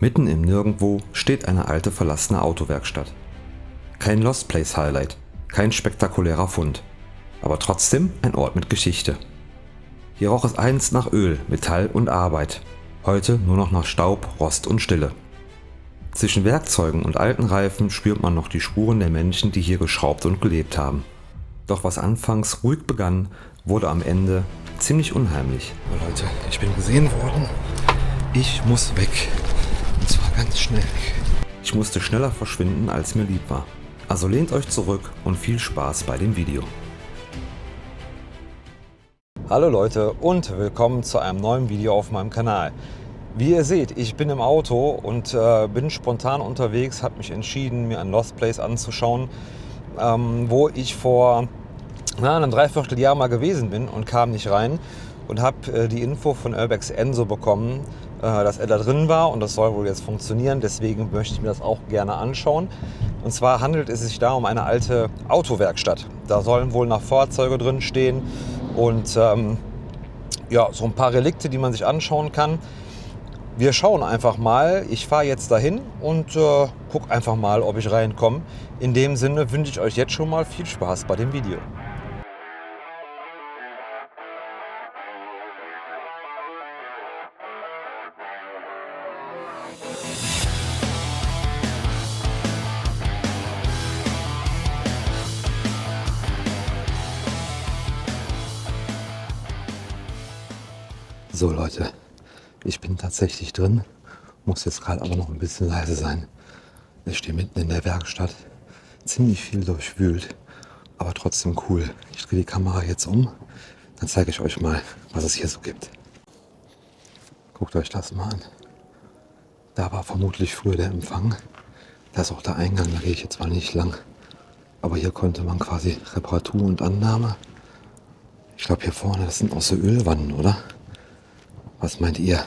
Mitten im Nirgendwo steht eine alte verlassene Autowerkstatt. Kein Lost Place Highlight, kein spektakulärer Fund, aber trotzdem ein Ort mit Geschichte. Hier roch es einst nach Öl, Metall und Arbeit, heute nur noch nach Staub, Rost und Stille. Zwischen Werkzeugen und alten Reifen spürt man noch die Spuren der Menschen, die hier geschraubt und gelebt haben. Doch was anfangs ruhig begann, wurde am Ende ziemlich unheimlich. Oh Leute, ich bin gesehen worden. Ich muss weg. Und zwar ganz schnell weg. Ich musste schneller verschwinden, als mir lieb war. Also lehnt euch zurück und viel Spaß bei dem Video. Hallo Leute und willkommen zu einem neuen Video auf meinem Kanal. Wie ihr seht, ich bin im Auto und bin spontan unterwegs, habe mich entschieden, mir ein Lost Place anzuschauen, wo ich vor einem Dreivierteljahr mal gewesen bin und kam nicht rein und habe die Info von Urbex Enso bekommen, dass er da drin war und das soll wohl jetzt funktionieren. Deswegen möchte ich mir das auch gerne anschauen. Und zwar handelt es sich da um eine alte Autowerkstatt. Da sollen wohl noch Fahrzeuge drin stehen und ja, so ein paar Relikte, die man sich anschauen kann. Wir schauen einfach mal. Ich fahre jetzt dahin und gucke einfach mal, ob ich reinkomme. In dem Sinne wünsche ich euch jetzt schon mal viel Spaß bei dem Video. So Leute, ich bin tatsächlich drin, muss jetzt gerade aber noch ein bisschen leise sein. Ich stehe mitten in der Werkstatt, ziemlich viel durchwühlt, aber trotzdem cool. Ich drehe die Kamera jetzt um, dann zeige ich euch mal, was es hier so gibt. Guckt euch das mal an. Da war vermutlich früher der Empfang. Da ist auch der Eingang, da gehe ich jetzt mal nicht lang. Aber hier konnte man quasi Reparatur und Annahme. Ich glaube hier vorne, das sind auch so Ölwannen, oder? Was meint ihr?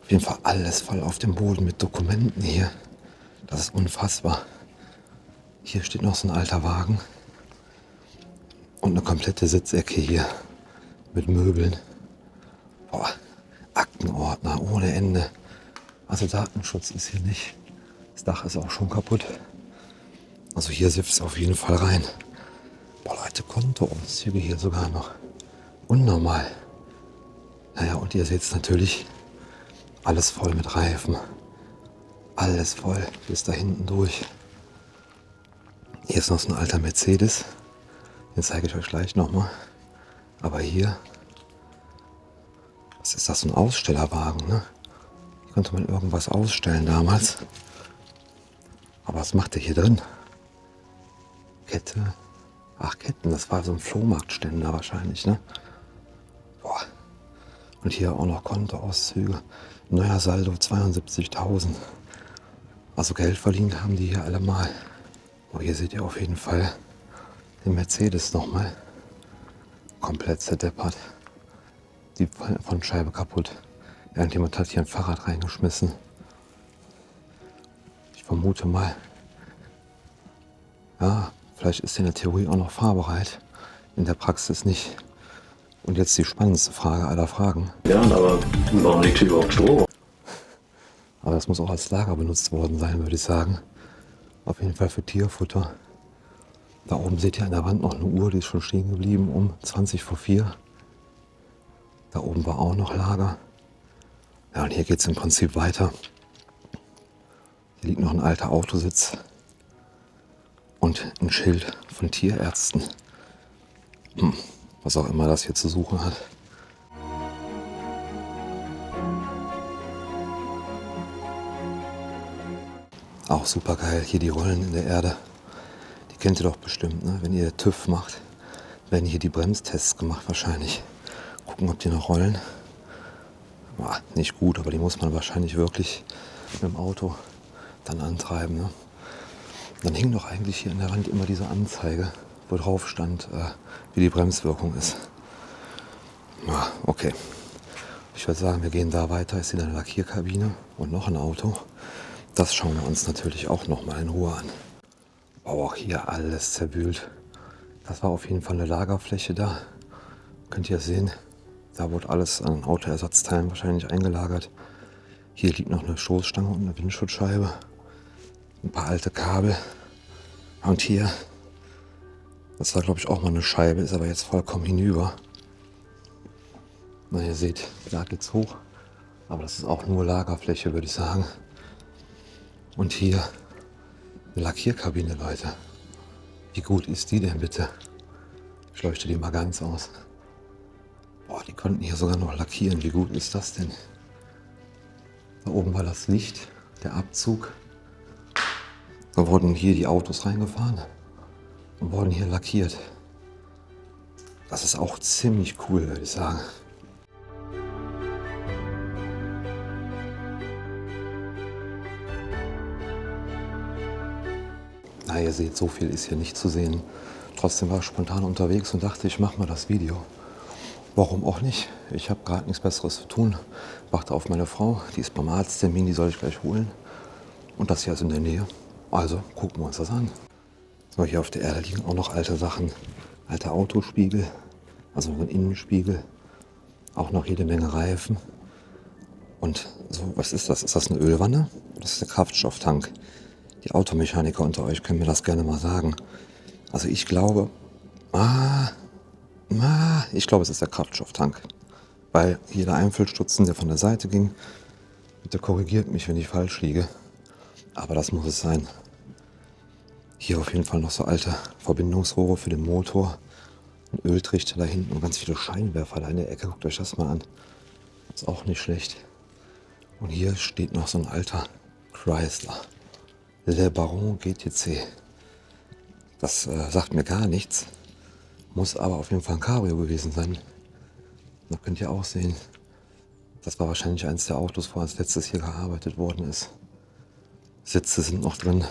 Auf jeden Fall alles voll auf dem Boden mit Dokumenten hier. Das ist unfassbar. Hier steht noch so ein alter Wagen. Und eine komplette Sitzecke hier mit Möbeln. Boah, Aktenordner ohne Ende. Also Datenschutz ist hier nicht. Das Dach ist auch schon kaputt. Also hier sifft es auf jeden Fall rein. Boah Leute, Kontoauszüge hier sogar noch. Unnormal. Naja, und ihr seht es natürlich, alles voll mit Reifen. Alles voll, bis da hinten durch. Hier ist noch so ein alter Mercedes. Den zeige ich euch gleich nochmal. Aber hier, was ist das, so ein Ausstellerwagen, ne? Hier konnte man irgendwas ausstellen damals. Aber was macht der hier drin? Kette. Ach, Ketten, das war so ein Flohmarktständer wahrscheinlich, ne? Boah. Und hier auch noch Kontoauszüge. Neuer Saldo 72.000. Also Geld verdient haben die hier alle mal. Oh, hier seht ihr auf jeden Fall den Mercedes nochmal. Komplett zerdeppert. Die Frontscheibe kaputt. Irgendjemand hat hier ein Fahrrad reingeschmissen. Ich vermute mal, ja, vielleicht ist in der Theorie auch noch fahrbereit. In der Praxis nicht. Und jetzt die spannendste Frage aller Fragen. Ja, aber warum liegt hier überhaupt Stroh? Aber das muss auch als Lager benutzt worden sein, würde ich sagen. Auf jeden Fall für Tierfutter. Da oben seht ihr an der Wand noch eine Uhr, die ist schon stehen geblieben um 20 vor 4. Da oben war auch noch Lager. Ja, und hier geht es im Prinzip weiter. Hier liegt noch ein alter Autositz. Und ein Schild von Tierärzten. Was auch immer das hier zu suchen hat. Auch super geil, hier die Rollen in der Erde. Die kennt ihr doch bestimmt, ne? Wenn ihr TÜV macht, werden hier die Bremstests gemacht wahrscheinlich. Gucken, ob die noch rollen. Boah, nicht gut, aber die muss man wahrscheinlich wirklich mit dem Auto dann antreiben, ne? Dann hing doch eigentlich hier an der Wand immer diese Anzeige, wo drauf stand, wie die Bremswirkung ist. Ja, okay. Ich würde sagen, wir gehen da weiter. Ist hier eine Lackierkabine und noch ein Auto. Das schauen wir uns natürlich auch noch mal in Ruhe an. Oh, auch hier alles zerwühlt. Das war auf jeden Fall eine Lagerfläche da. Könnt ihr sehen, da wurde alles an Autoersatzteilen wahrscheinlich eingelagert. Hier liegt noch eine Stoßstange und eine Windschutzscheibe. Ein paar alte Kabel. Und hier, das war glaube ich auch mal eine Scheibe, ist aber jetzt vollkommen hinüber. Na, ihr seht, da geht's hoch. Aber das ist auch nur Lagerfläche, würde ich sagen. Und hier eine Lackierkabine, Leute. Wie gut ist die denn bitte? Ich leuchte die mal ganz aus. Boah, die konnten hier sogar noch lackieren. Wie gut ist das denn? Da oben war das Licht, der Abzug. Da wurden hier die Autos reingefahren und wurden hier lackiert. Das ist auch ziemlich cool, würde ich sagen. Na, ihr seht, so viel ist hier nicht zu sehen. Trotzdem war ich spontan unterwegs und dachte, ich mache mal das Video. Warum auch nicht? Ich habe gerade nichts Besseres zu tun. Warte auf meine Frau, die ist beim Arzttermin, die soll ich gleich holen. Und das hier ist in der Nähe. Also gucken wir uns das an. So, hier auf der Erde liegen auch noch alte Sachen. Alte Autospiegel, also ein Innenspiegel. Auch noch jede Menge Reifen. Und so, was ist das? Ist das eine Ölwanne? Das ist der Kraftstofftank. Die Automechaniker unter euch können mir das gerne mal sagen. Also ich glaube, ich glaube, es ist der Kraftstofftank. Weil hier der Einfüllstutzen, der von der Seite ging, bitte korrigiert mich, wenn ich falsch liege. Aber das muss es sein. Hier auf jeden Fall noch so alte Verbindungsrohre für den Motor. Ein Öltrichter da hinten und ganz viele Scheinwerfer da in der Ecke. Guckt euch das mal an. Ist auch nicht schlecht. Und hier steht noch so ein alter Chrysler. Le Baron GTC. Das sagt mir gar nichts. Muss aber auf jeden Fall ein Cabrio gewesen sein. Da könnt ihr auch sehen. Das war wahrscheinlich eines der Autos, wo als letztes hier gearbeitet worden ist. Sitze sind noch drin.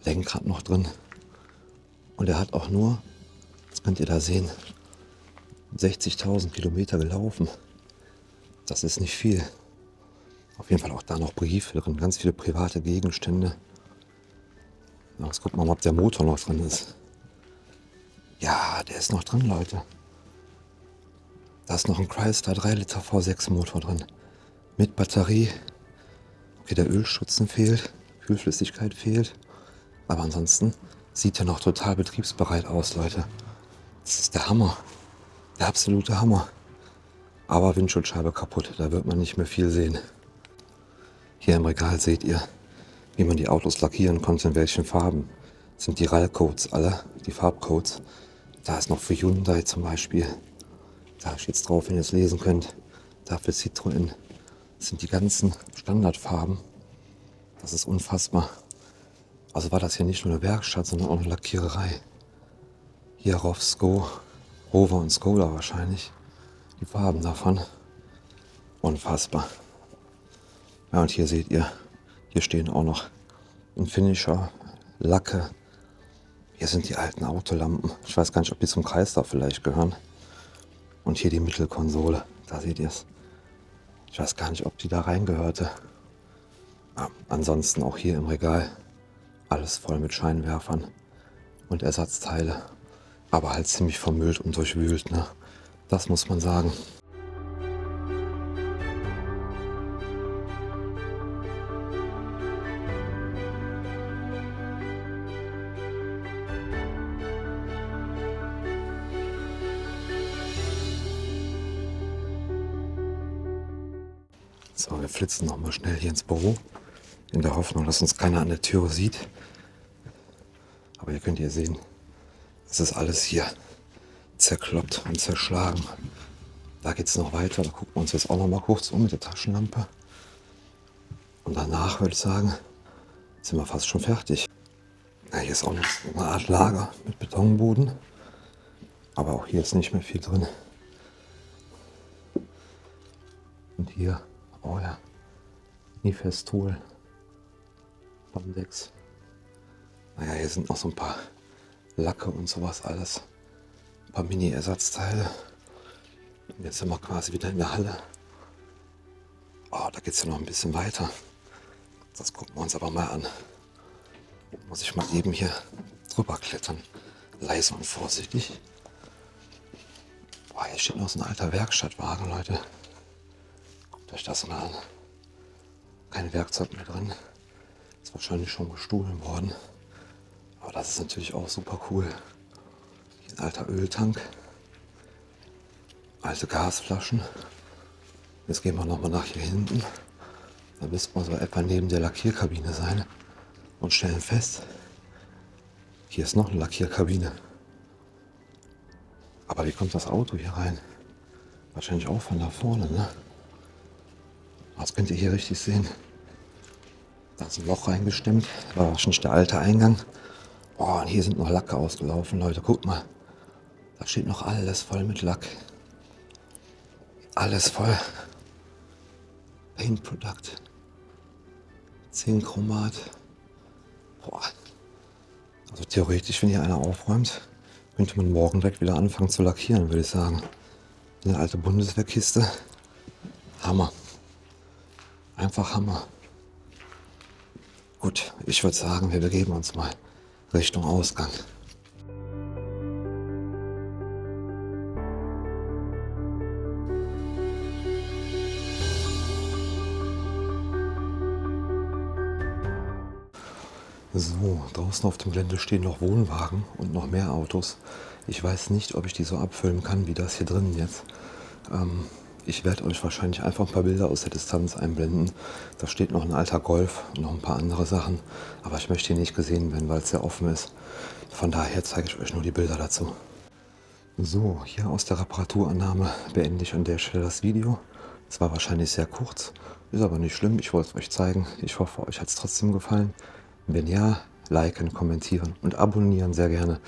Lenkrad noch drin. Und er hat auch nur, das könnt ihr da sehen, 60.000 Kilometer gelaufen. Das ist nicht viel. Auf jeden Fall auch da noch Briefe drin, ganz viele private Gegenstände. Ja, jetzt gucken wir mal, ob der Motor noch drin ist. Ja, der ist noch drin, Leute. Da ist noch ein Chrysler 3 Liter V6 Motor drin. Mit Batterie. Okay, der Ölstutzen fehlt, Kühlflüssigkeit fehlt. Aber ansonsten sieht er noch total betriebsbereit aus, Leute. Das ist der Hammer. Der absolute Hammer. Aber Windschutzscheibe kaputt, da wird man nicht mehr viel sehen. Hier im Regal seht ihr, wie man die Autos lackieren konnte, in welchen Farben. Das sind die RAL-Codes alle, die Farbcodes. Da ist noch für Hyundai zum Beispiel. Da steht es drauf, wenn ihr es lesen könnt. Da für Citroën. Das sind die ganzen Standardfarben. Das ist unfassbar. Also war das hier nicht nur eine Werkstatt, sondern auch eine Lackiererei. Hier Rovsko, Rover und Skoda wahrscheinlich. Die Farben davon. Unfassbar. Ja, und hier seht ihr, hier stehen auch noch ein Finisher, Lacke. Hier sind die alten Autolampen. Ich weiß gar nicht, ob die zum Chrysler vielleicht gehören. Und hier die Mittelkonsole, da seht ihr es. Ich weiß gar nicht, ob die da reingehörte. Ja, ansonsten auch hier im Regal alles voll mit Scheinwerfern und Ersatzteile. Aber halt ziemlich vermüllt und durchwühlt, ne? Das muss man sagen. So, wir flitzen noch mal schnell hier ins Büro, in der Hoffnung, dass uns keiner an der Tür sieht. Aber ihr könnt hier sehen, es ist alles hier zerkloppt und zerschlagen. Da geht es noch weiter, da gucken wir uns jetzt auch noch mal kurz um mit der Taschenlampe. Und danach würde ich sagen, sind wir fast schon fertig. Ja, hier ist auch noch eine Art Lager mit Betonboden. Aber auch hier ist nicht mehr viel drin. Und hier, oh ja, Nifestol, Bondex. Naja, hier sind noch so ein paar Lacke und sowas alles. Ein paar Mini-Ersatzteile. Und jetzt sind wir quasi wieder in der Halle. Oh, da geht es ja noch ein bisschen weiter. Das gucken wir uns aber mal an. Muss ich mal eben hier drüber klettern. Leise und vorsichtig. Boah, hier steht noch so ein alter Werkstattwagen, Leute. Guckt euch das mal an. kein Werkzeug mehr drin. Ist wahrscheinlich schon gestohlen worden. Aber das ist natürlich auch super cool. Hier ein alter Öltank. Alte Gasflaschen. Jetzt gehen wir nochmal nach hier hinten. Da müssten wir so etwa neben der Lackierkabine sein. Und stellen fest, hier ist noch eine Lackierkabine. Aber wie kommt das Auto hier rein? Wahrscheinlich auch von da vorne, ne? Das könnt ihr hier richtig sehen. Da ist ein Loch reingestemmt. War wahrscheinlich der alte Eingang. Boah, und hier sind noch Lacke ausgelaufen, Leute. Guckt mal. Da steht noch alles voll mit Lack. Alles voll. Paint Product. Zinkchromat. Boah. Also theoretisch, wenn hier einer aufräumt, könnte man morgen direkt wieder anfangen zu lackieren, würde ich sagen. Eine alte Bundeswehrkiste. Hammer. Einfach Hammer. Gut, ich würde sagen, wir begeben uns mal Richtung Ausgang. So, draußen auf dem Gelände stehen noch Wohnwagen und noch mehr Autos. Ich weiß nicht, ob ich die so abfilmen kann, wie das hier drinnen jetzt. Ich werde euch wahrscheinlich einfach ein paar Bilder aus der Distanz einblenden. Da steht noch ein alter Golf und noch ein paar andere Sachen. Aber ich möchte hier nicht gesehen werden, weil es sehr offen ist. Von daher zeige ich euch nur die Bilder dazu. So, hier aus der Reparaturannahme beende ich an der Stelle das Video. Es war wahrscheinlich sehr kurz, ist aber nicht schlimm. Ich wollte es euch zeigen. Ich hoffe, euch hat es trotzdem gefallen. Wenn ja, liken, kommentieren und abonnieren sehr gerne.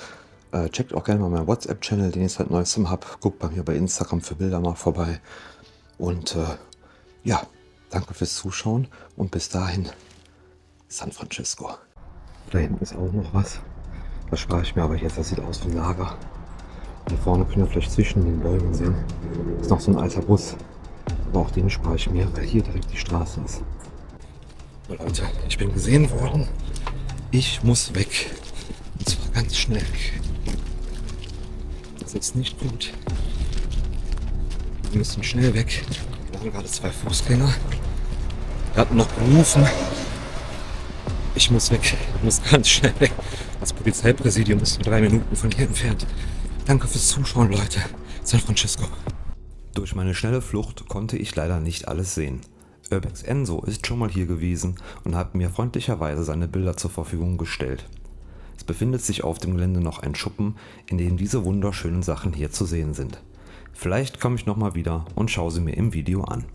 Checkt auch gerne mal meinen WhatsApp-Channel, den ich seit neuestem habe. Guckt bei mir bei Instagram für Bilder mal vorbei. Und ja, danke fürs Zuschauen und bis dahin San Francisco. Da hinten ist auch noch was. Das spare ich mir aber jetzt. Das sieht aus wie ein Lager. Hier vorne könnt ihr vielleicht zwischen den Bäumen sehen. Ist noch so ein alter Bus. Aber auch den spare ich mir, weil hier direkt die Straße ist. So Leute, ich bin gesehen worden. Ich muss weg. Und zwar ganz schnell weg. Das ist nicht gut. Wir müssen schnell weg. Wir waren gerade 2 Fußgänger. Wir hatten noch gerufen. Ich muss weg. Ich muss ganz schnell weg. Das Polizeipräsidium ist nur 3 Minuten von hier entfernt. Danke fürs Zuschauen, Leute. San Francisco. Durch meine schnelle Flucht konnte ich leider nicht alles sehen. Urbex Enzo ist schon mal hier gewesen und hat mir freundlicherweise seine Bilder zur Verfügung gestellt. Es befindet sich auf dem Gelände noch ein Schuppen, in dem diese wunderschönen Sachen hier zu sehen sind. Vielleicht komme ich nochmal wieder und schaue sie mir im Video an.